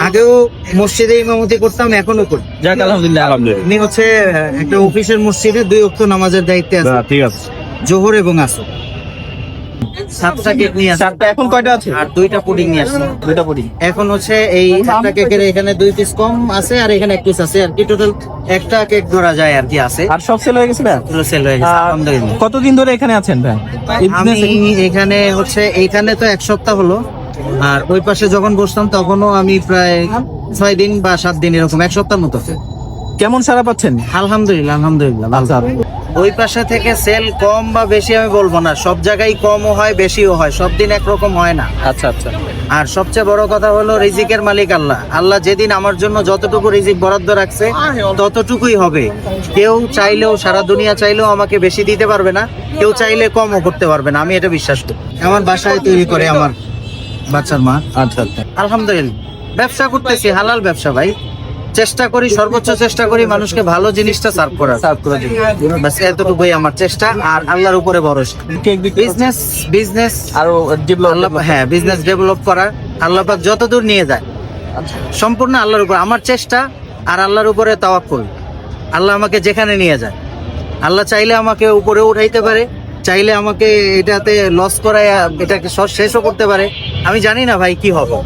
আগেও মসজিদে ইমামতি করতাম, এখনো করি। যাক আলহামদুলিল্লাহ। আমি হচ্ছে একটা অফিসের মসজিদে 2 ওয়াক্ত নামাজের দায়িত্বে আছি, ঠিক আছে। জোহর এবং আসর। 7টা কেক নিয়ে আসি, চারটা এখন কয়টা আছে? আর 2টা পুডিং নিয়ে আসি। 2টা পুডিং। এখন হচ্ছে এই একটা কেকের এখানে 2 পিস কম আছে, আর এখানে 1 পিস আছে, আর কি টোটাল একটা কেক ধরা যায় আর কি আছে। আর সব সেল হয়ে গেছে ভাই? সেল হয়ে গেছে আলহামদুলিল্লাহ। কতদিন ধরে এখানে আছেন ভাই? আমি এখানে হচ্ছে এইখানে তো 1 সপ্তাহ হলো, আর ওই পাশে যখন বসতাম তখনও আমি প্রায় 6 দিন বা 7 দিন এরকম, 1 সপ্তাহ মতো। কেমন সারা পাচ্ছেন? আলহামদুলিল্লাহ আলহামদুলিল্লাহ। আচ্ছা। ওই পাশে থেকে সেল কম বা বেশি আমি বলবো না, সব জায়গায় কমও হয় বেশিও হয়, সব দিন একরকম হয় না। আচ্ছা আচ্ছা। আর সবচেয়ে বড় কথা হলো রিজিকের মালিক আল্লাহ। আল্লাহ যেদিন আমার জন্য যতটুকু রিজিক বরাদ্দ রাখছে ততটুকুই হবে। কেউ চাইলেও, সারা দুনিয়া চাইলেও আমাকে বেশি দিতে পারবে না, কেউ চাইলে কমও করতে পারবে না, আমি এটা বিশ্বাস করি। আমার বাসায় তৈরি করে আমার বাচ্চার মা। আচ্ছা আচ্ছা। আলহামদুলিল্লাহ ব্যবসা করতেছি, হালাল ব্যবসা ভাই। চেষ্টা করি, সর্বোচ্চ চেষ্টা করি মানুষকে ভালো জিনিসটা সার্ভ করার। বাস এতটুকুই আমার চেষ্টা, আর আল্লাহর উপরে ভরসা। কেক বিক্রি বিজনেস আরো আল্লাহ, হ্যাঁ বিজনেস ডেভেলপ করা, আল্লাহ পাক যতদূর নিয়ে যায় সম্পূর্ণ আল্লাহর উপর আমার চেষ্টা, আর আল্লাহর উপরে তাওয়াক্কুল। আল্লাহ আমাকে যেখানে নিয়ে যায়, আল্লাহ চাইলে আমাকে উপরে উঠাইতে পারে, চাইলে আমাকে এটাতে লস করায় এটাকে শেষও করতে পারে। আমি জানি না ভাই কি হবে।